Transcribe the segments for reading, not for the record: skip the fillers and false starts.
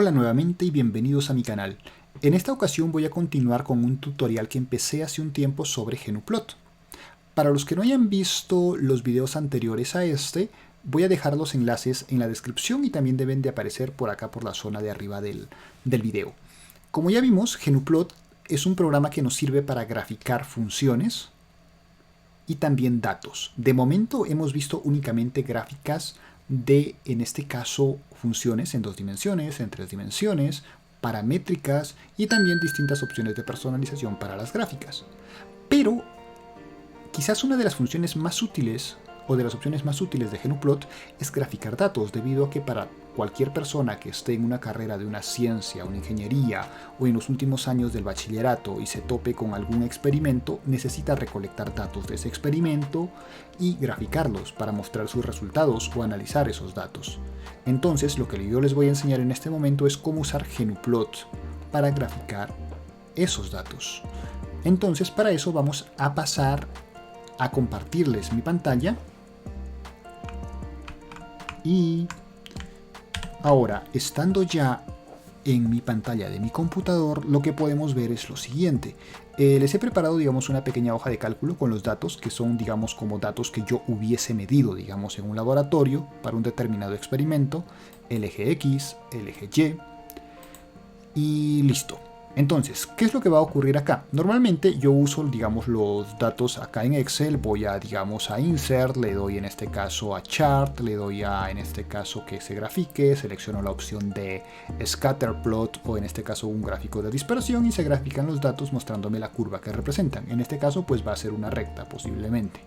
Hola nuevamente y bienvenidos a mi canal. En esta ocasión voy a continuar con un tutorial que empecé hace un tiempo sobre GnuPlot. Para los que no hayan visto los videos anteriores a este, voy a dejar los enlaces en la descripción y también deben de aparecer por acá por la zona de arriba del video. Como ya vimos, GnuPlot es un programa que nos sirve para graficar funciones y también datos. De momento hemos visto únicamente gráficas de, en este caso, funciones en 2 dimensiones, en 3 dimensiones, paramétricas y también distintas opciones de personalización para las gráficas. Pero quizás una de las funciones más útiles o de las opciones más útiles de GnuPlot es graficar datos, debido a que para cualquier persona que esté en una carrera de una ciencia, una ingeniería o en los últimos años del bachillerato y se tope con algún experimento, necesita recolectar datos de ese experimento y graficarlos para mostrar sus resultados o analizar esos datos. Entonces, lo que yo les voy a enseñar en este momento es cómo usar GnuPlot para graficar esos datos. Entonces, para eso vamos a pasar a compartirles mi pantalla. Y ahora, estando ya en mi pantalla de mi computador, lo que podemos ver es lo siguiente. Les he preparado, digamos, una pequeña hoja de cálculo con los datos, que son, digamos, como datos que yo hubiese medido, digamos, en un laboratorio para un determinado experimento, el eje X, el eje Y, y listo. Entonces, ¿qué es lo que va a ocurrir acá? Normalmente yo uso, digamos, los datos acá en Excel, voy a, digamos, a Insert, le doy en este caso a Chart, le doy a, en este caso, que se grafique, selecciono la opción de Scatterplot o en este caso un gráfico de dispersión y se grafican los datos mostrándome la curva que representan. En este caso, pues va a ser una recta posiblemente,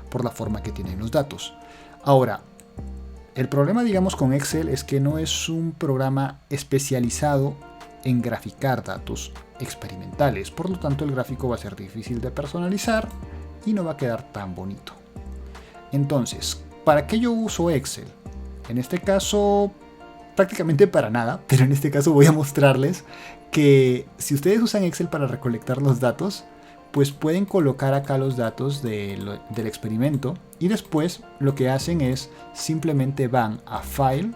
por la forma que tienen los datos. Ahora, el problema, digamos, con Excel es que no es un programa especializado en graficar datos experimentales, por lo tanto el gráfico va a ser difícil de personalizar y no va a quedar tan bonito. Entonces, ¿para qué yo uso Excel? En este caso, prácticamente para nada, pero en este caso voy a mostrarles que si ustedes usan Excel para recolectar los datos, pues pueden colocar acá los datos del experimento y después lo que hacen es simplemente van a File,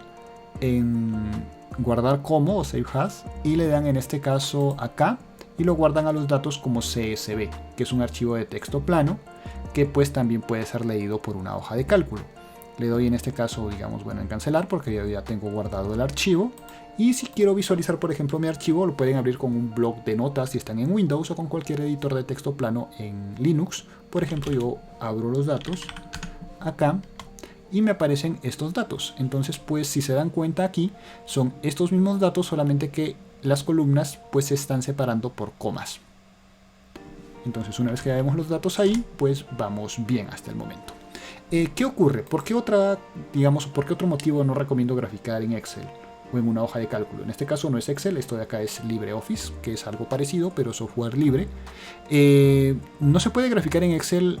en guardar como o save as y le dan en este caso acá y lo guardan a los datos como CSV, que es un archivo de texto plano que pues también puede ser leído por una hoja de cálculo. Le doy en este caso, digamos, bueno, en cancelar porque yo ya tengo guardado el archivo y si quiero visualizar, por ejemplo, mi archivo lo pueden abrir con un bloc de notas si están en Windows o con cualquier editor de texto plano en Linux. Por ejemplo, yo abro los datos acá y me aparecen estos datos. Entonces, pues si se dan cuenta aquí, son estos mismos datos, solamente que las columnas pues se están separando por comas. Entonces, una vez que ya vemos los datos ahí, pues vamos bien hasta el momento. ¿Qué ocurre? ¿Por qué por qué otro motivo no recomiendo graficar en Excel o en una hoja de cálculo? En este caso no es Excel, esto de acá es LibreOffice, que es algo parecido, pero software libre. No se puede graficar en Excel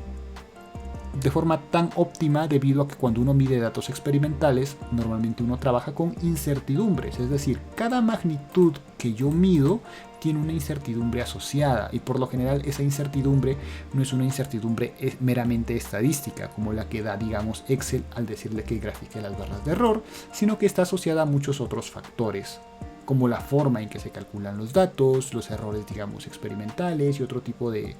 de forma tan óptima debido a que cuando uno mide datos experimentales normalmente uno trabaja con incertidumbres, es decir, cada magnitud que yo mido tiene una incertidumbre asociada y por lo general esa incertidumbre no es una incertidumbre meramente estadística como la que da, digamos, Excel al decirle que grafique las barras de error, sino que está asociada a muchos otros factores, como la forma en que se calculan los datos, los errores, digamos, experimentales y otro tipo de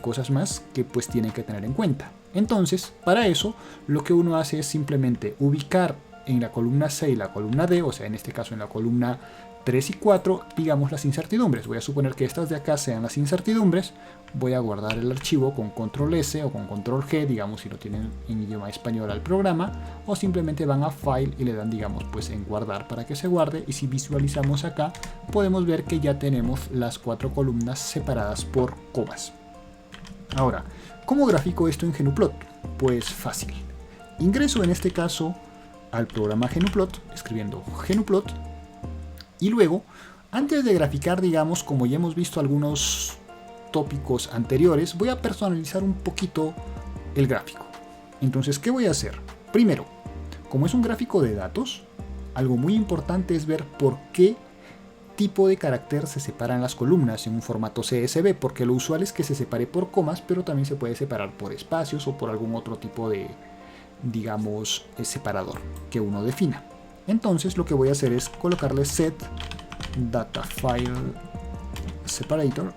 cosas más que pues tienen que tener en cuenta. Entonces, para eso, lo que uno hace es simplemente ubicar en la columna C y la columna D, o sea, en este caso en la columna 3 y 4, digamos, las incertidumbres. Voy a suponer que estas de acá sean las incertidumbres. Voy a guardar el archivo con control S o con control G, digamos, si lo tienen en idioma español al programa, o simplemente van a File y le dan, digamos, pues en guardar para que se guarde. Y si visualizamos acá, podemos ver que ya tenemos las 4 columnas separadas por comas. Ahora, ¿cómo grafico esto en GnuPlot? Pues fácil. Ingreso en este caso al programa GnuPlot, escribiendo GnuPlot, y luego, antes de graficar, digamos, como ya hemos visto algunos tópicos anteriores, voy a personalizar un poquito el gráfico. Entonces, ¿qué voy a hacer? Primero, como es un gráfico de datos, algo muy importante es ver por qué tipo de carácter se separan las columnas en un formato CSV, porque lo usual es que se separe por comas, pero también se puede separar por espacios o por algún otro tipo de, digamos, separador que uno defina. Entonces lo que voy a hacer es colocarle set data file separator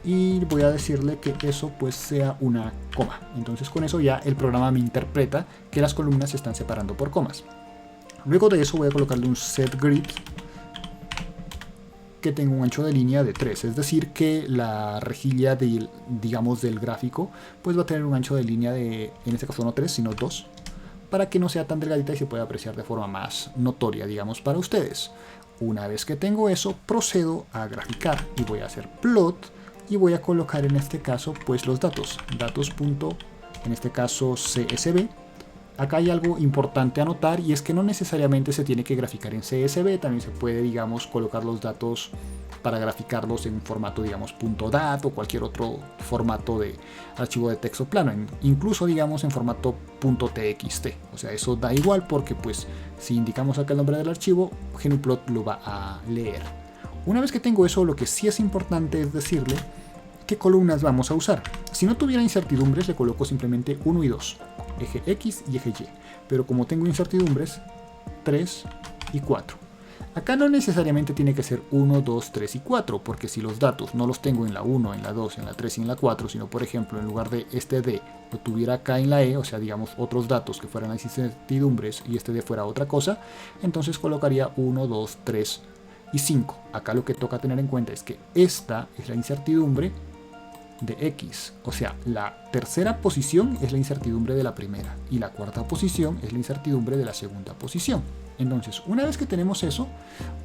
y voy a decirle que eso pues sea una coma. Entonces con eso ya el programa me interpreta que las columnas se están separando por comas. Luego de eso voy a colocarle un set grid que tenga un ancho de línea de 3, es decir que la rejilla digamos del gráfico pues va a tener un ancho de línea de, en este caso no 3 sino 2, para que no sea tan delgadita y se pueda apreciar de forma más notoria, digamos, para ustedes. Una vez que tengo eso, procedo a graficar y voy a hacer plot y voy a colocar en este caso pues los datos, en este caso CSV. Acá hay algo importante a notar y es que no necesariamente se tiene que graficar en CSV, también se puede, digamos, colocar los datos para graficarlos en un formato, digamos, .dat o cualquier otro formato de archivo de texto plano, incluso, digamos, en formato .txt. O sea, eso da igual porque, pues, si indicamos acá el nombre del archivo, GnuPlot lo va a leer. Una vez que tengo eso, lo que sí es importante es decirle qué columnas vamos a usar. Si no tuviera incertidumbres, le coloco simplemente 1 y 2, eje X y eje Y. Pero como tengo incertidumbres, 3 y 4. Acá no necesariamente tiene que ser 1, 2, 3 y 4, porque si los datos no los tengo en la 1, en la 2, en la 3 y en la 4, sino por ejemplo en lugar de este D lo tuviera acá en la E, o sea digamos otros datos que fueran las incertidumbres y este D fuera otra cosa, entonces colocaría 1, 2, 3 y 5. Acá lo que toca tener en cuenta es que esta es la incertidumbre de X, o sea, la tercera posición es la incertidumbre de la primera y la cuarta posición es la incertidumbre de la segunda posición. Entonces, una vez que tenemos eso,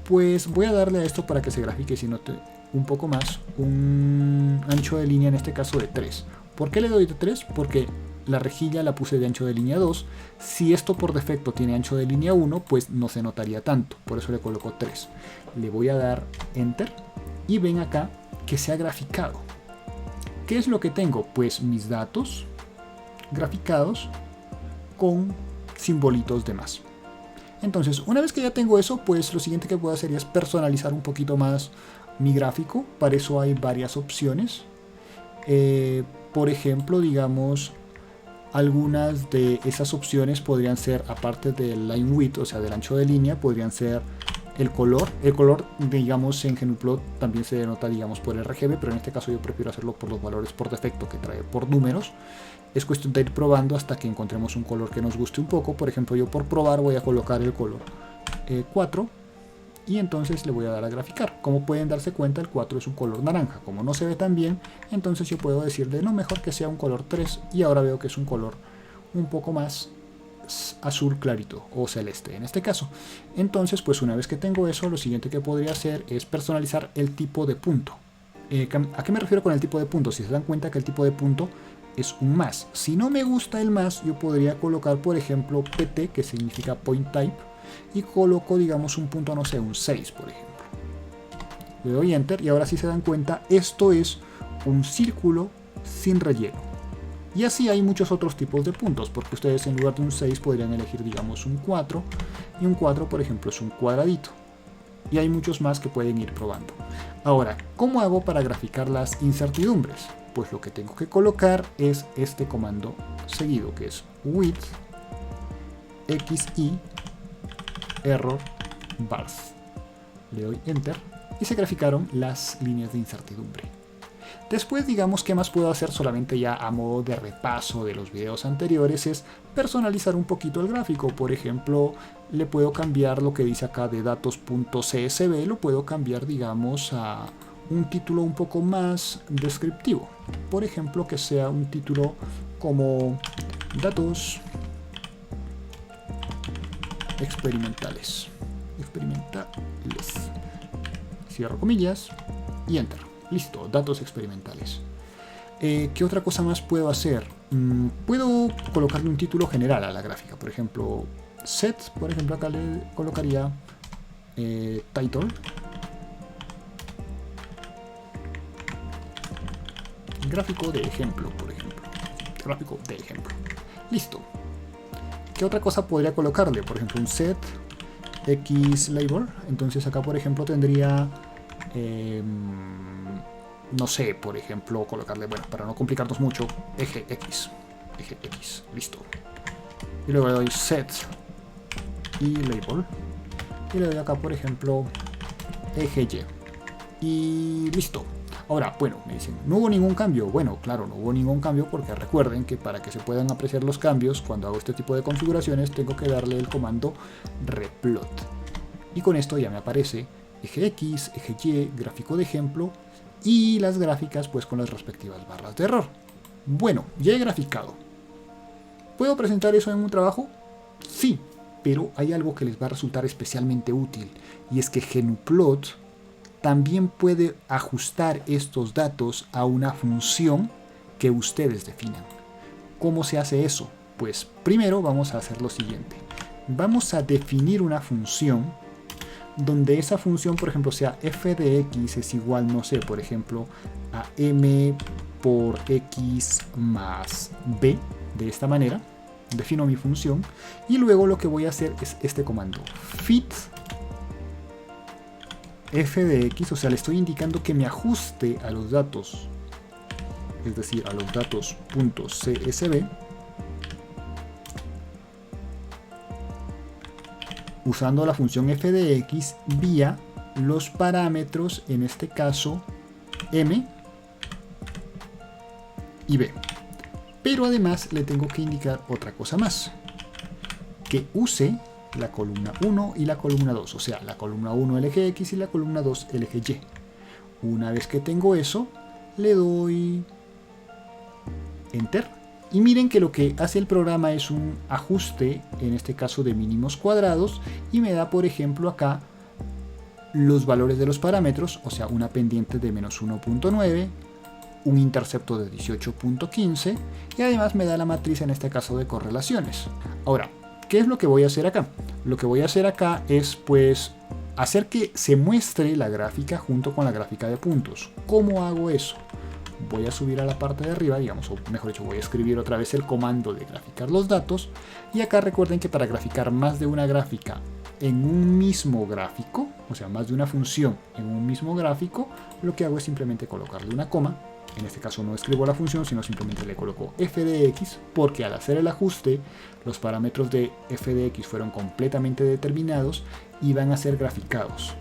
pues voy a darle a esto para que se grafique, si note un poco más, un ancho de línea en este caso de 3. ¿Por qué le doy de 3? Porque la rejilla la puse de ancho de línea 2. Si esto por defecto tiene ancho de línea 1, pues no se notaría tanto, por eso le coloco 3. Le voy a dar Enter y ven acá que se ha graficado. ¿Qué es lo que tengo? Pues mis datos graficados con simbolitos de más. Entonces, una vez que ya tengo eso, pues lo siguiente que puedo hacer es personalizar un poquito más mi gráfico. Para eso hay varias opciones. Por ejemplo, digamos, algunas de esas opciones podrían ser, aparte del line width, o sea, del ancho de línea, podrían ser el color. El color, digamos, en GnuPlot también se denota, digamos, por RGB, pero en este caso yo prefiero hacerlo por los valores por defecto que trae por números. Es cuestión de ir probando hasta que encontremos un color que nos guste un poco. Por ejemplo, yo por probar voy a colocar el color 4 y entonces le voy a dar a graficar. Como pueden darse cuenta, el 4 es un color naranja. Como no se ve tan bien, entonces yo puedo decirle, no, mejor que sea un color 3, y ahora veo que es un color un poco más azul clarito o celeste en este caso. Entonces, pues una vez que tengo eso, lo siguiente que podría hacer es personalizar el tipo de punto. ¿A qué me refiero con el tipo de punto? Si se dan cuenta que el tipo de punto es un más. Si no me gusta el más, yo podría colocar, por ejemplo, PT, que significa point type, y coloco, digamos, un punto, no sé, un 6, por ejemplo. Le doy Enter y ahora si se dan cuenta, esto es un círculo sin relleno. Y así hay muchos otros tipos de puntos, porque ustedes en lugar de un 6 podrían elegir, digamos, un 4, y un 4, por ejemplo, es un cuadradito. Y hay muchos más que pueden ir probando. Ahora, ¿cómo hago para graficar las incertidumbres? Pues lo que tengo que colocar es este comando seguido, que es width xy error bars. Le doy Enter y se graficaron las líneas de incertidumbre. Después, digamos, ¿qué más puedo hacer solamente ya a modo de repaso de los videos anteriores? Es personalizar un poquito el gráfico. Por ejemplo, le puedo cambiar lo que dice acá de datos.csv, lo puedo cambiar, digamos, a un título un poco más descriptivo. Por ejemplo, que sea un título como datos experimentales. Cierro comillas y Enter. Listo, datos experimentales. ¿Qué otra cosa más puedo hacer? Puedo colocarle un título general a la gráfica. Por ejemplo, set, por ejemplo, acá le colocaría title. Gráfico de ejemplo, por ejemplo. Gráfico de ejemplo. Listo. ¿Qué otra cosa podría colocarle? Por ejemplo, un set x label. Entonces acá, por ejemplo, tendría no sé, por ejemplo, colocarle, bueno, para no complicarnos mucho, eje X. Listo. y luego le doy set y label, y le doy acá por ejemplo eje Y, y listo. Ahora, bueno, me dicen, ¿no hubo ningún cambio? Bueno, claro, no hubo ningún cambio porque recuerden que para que se puedan apreciar los cambios, cuando hago este tipo de configuraciones, tengo que darle el comando replot. Y con esto ya me aparece eje X, eje Y, gráfico de ejemplo y las gráficas pues con las respectivas barras de error. Bueno, ya he graficado. ¿Puedo presentar eso en un trabajo? Sí, pero hay algo que les va a resultar especialmente útil y es que GnuPlot también puede ajustar estos datos a una función que ustedes definan. ¿Cómo se hace eso? Pues primero vamos a hacer lo siguiente. Vamos a definir una función donde esa función, por ejemplo, sea f de x es igual, no sé, por ejemplo, a m por x más b, de esta manera. Defino mi función y luego lo que voy a hacer es este comando fit f de x, o sea, le estoy indicando que me ajuste a los datos, es decir, a los datos .csv, usando la función f de x vía los parámetros, en este caso m y b. Pero además le tengo que indicar otra cosa más, que use la columna 1 y la columna 2, o sea, la columna 1 el eje X y la columna 2 el eje Y. Una vez que tengo eso, le doy Enter. Y miren que lo que hace el programa es un ajuste, en este caso de mínimos cuadrados, y me da, por ejemplo, acá los valores de los parámetros, o sea, una pendiente de menos 1.9, un intercepto de 18.15, y además me da la matriz, en este caso, de correlaciones. Ahora, ¿qué es lo que voy a hacer acá? Lo que voy a hacer acá es, pues, hacer que se muestre la gráfica junto con la gráfica de puntos. ¿Cómo hago eso? Voy a subir a la parte de arriba, digamos, o mejor dicho, voy a escribir otra vez el comando de graficar los datos. Y acá recuerden que para graficar más de una gráfica en un mismo gráfico, o sea, más de una función en un mismo gráfico, lo que hago es simplemente colocarle una coma. En este caso no escribo la función, sino simplemente le coloco f de x, porque al hacer el ajuste, los parámetros de f de x fueron completamente determinados y van a ser graficados.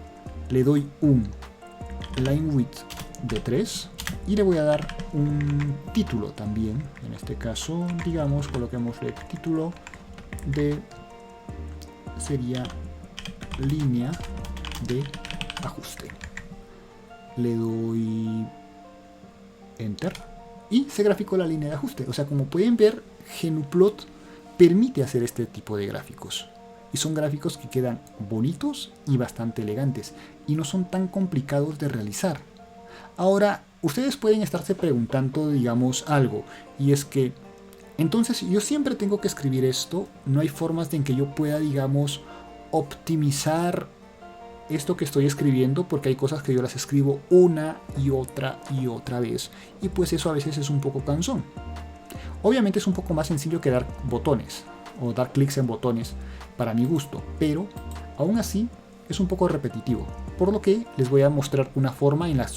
Le doy un line width de 3 y le voy a dar un título también. En este caso, digamos, coloquemos el título de, sería línea de ajuste. Le doy Enter y se graficó la línea de ajuste. O sea, como pueden ver, GnuPlot permite hacer este tipo de gráficos y son gráficos que quedan bonitos y bastante elegantes y no son tan complicados de realizar. Ahora, ustedes pueden estarse preguntando, digamos, algo, y es que entonces yo siempre tengo que escribir esto. No hay formas de en que yo pueda, digamos, optimizar esto que estoy escribiendo, porque hay cosas que yo las escribo una y otra vez, y pues eso a veces es un poco cansón. Obviamente es un poco más sencillo que dar botones o dar clics en botones para mi gusto, pero aún así es un poco repetitivo, por lo que les voy a mostrar una forma en la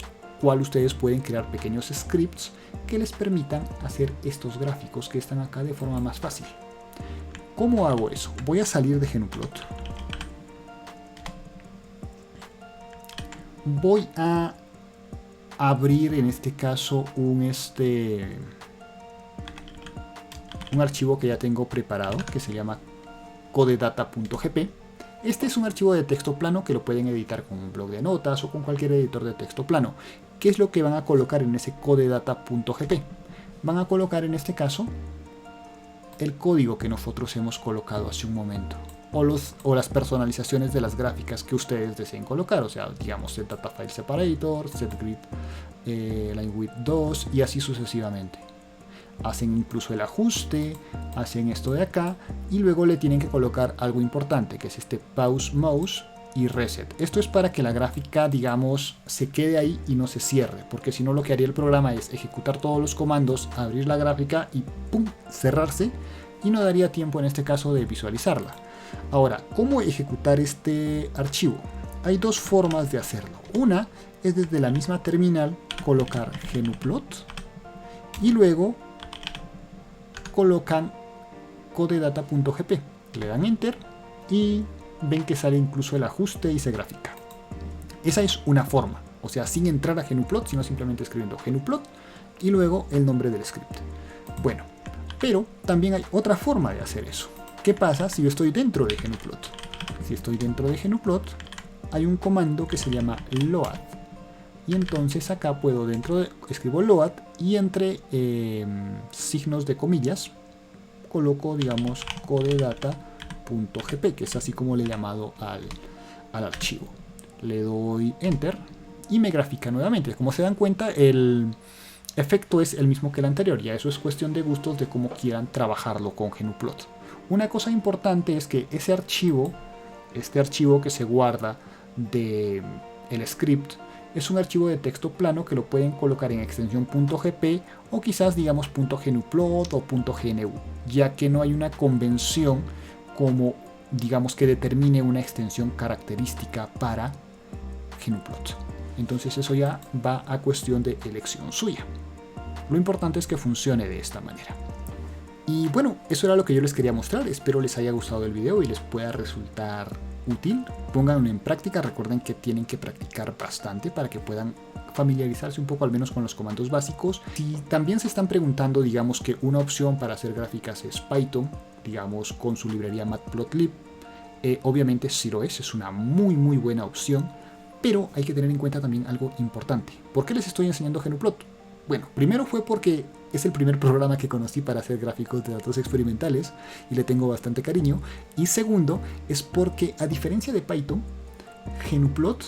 cual ustedes pueden crear pequeños scripts que les permitan hacer estos gráficos que están acá de forma más fácil. ¿Cómo hago eso? Voy a salir de GnuPlot. Voy a abrir en este caso un archivo que ya tengo preparado, que se llama codedata.gp. Este es un archivo de texto plano que lo pueden editar con un blog de notas o con cualquier editor de texto plano. ¿Qué es lo que van a colocar en ese codedata.gp? Van a colocar en este caso el código que nosotros hemos colocado hace un momento, o las personalizaciones de las gráficas que ustedes deseen colocar, o sea, digamos, set data file separator, set grid line width 2 y así sucesivamente. Hacen incluso el ajuste, hacen esto de acá y luego le tienen que colocar algo importante, que es este pause mouse y reset. Esto es para que la gráfica, digamos, se quede ahí y no se cierre, porque si no lo que haría el programa es ejecutar todos los comandos, abrir la gráfica y ¡pum!, cerrarse, y no daría tiempo en este caso de visualizarla. Ahora, ¿cómo ejecutar este archivo? Hay dos formas de hacerlo. Una es desde la misma terminal colocar GnuPlot y luego colocan codedata.gp. Le dan enter y ven que sale incluso el ajuste y se grafica. Esa es una forma, o sea, sin entrar a GnuPlot, sino simplemente escribiendo GnuPlot y luego el nombre del script. Bueno, pero también hay otra forma de hacer eso. ¿Qué pasa si yo estoy dentro de GnuPlot? Si estoy dentro de GnuPlot, hay un comando que se llama load. Y entonces acá puedo escribo load y entre signos de comillas coloco, digamos, codedata.gp, que es así como le he llamado al archivo. Le doy enter y me grafica nuevamente. Como se dan cuenta, el efecto es el mismo que el anterior. Ya eso es cuestión de gustos de cómo quieran trabajarlo con GnuPlot. Una cosa importante es que este archivo que se guarda del script, es un archivo de texto plano que lo pueden colocar en extensión .gp o quizás digamos .gnuplot o .gnu, ya que no hay una convención como digamos que determine una extensión característica para GnuPlot. Entonces eso ya va a cuestión de elección suya. Lo importante es que funcione de esta manera. Y bueno, eso era lo que yo les quería mostrar. Espero les haya gustado el video y les pueda resultar útil. Pónganlo en práctica. Recuerden que tienen que practicar bastante para que puedan familiarizarse un poco al menos con los comandos básicos. Si también se están preguntando, digamos que una opción para hacer gráficas es Python, digamos con su librería Matplotlib. Obviamente sí lo es una muy buena opción, pero hay que tener en cuenta también algo importante. ¿Por qué les estoy enseñando GnuPlot? Bueno, primero fue porque es el primer programa que conocí para hacer gráficos de datos experimentales y le tengo bastante cariño. Y segundo, es porque a diferencia de Python, GnuPlot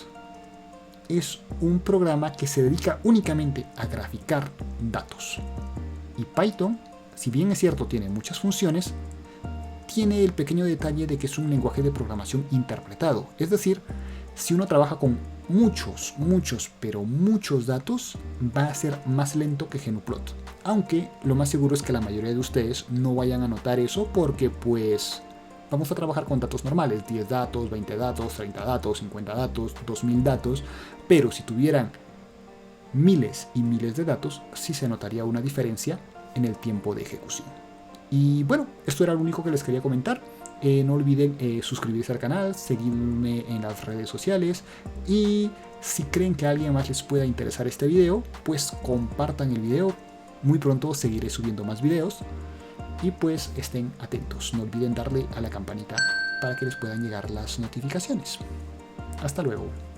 es un programa que se dedica únicamente a graficar datos. Y Python, si bien es cierto tiene muchas funciones, tiene el pequeño detalle de que es un lenguaje de programación interpretado. Es decir, si uno trabaja con muchos datos, va a ser más lento que GnuPlot. Aunque lo más seguro es que la mayoría de ustedes no vayan a notar eso porque pues vamos a trabajar con datos normales, 10 datos, 20 datos, 30 datos, 50 datos, 2000 datos, pero si tuvieran miles y miles de datos, sí se notaría una diferencia en el tiempo de ejecución. Y bueno, esto era lo único que les quería comentar. No olviden suscribirse al canal, seguirme en las redes sociales y si creen que a alguien más les pueda interesar este video, pues compartan el video. Muy pronto seguiré subiendo más videos y pues estén atentos. No olviden darle a la campanita para que les puedan llegar las notificaciones. Hasta luego.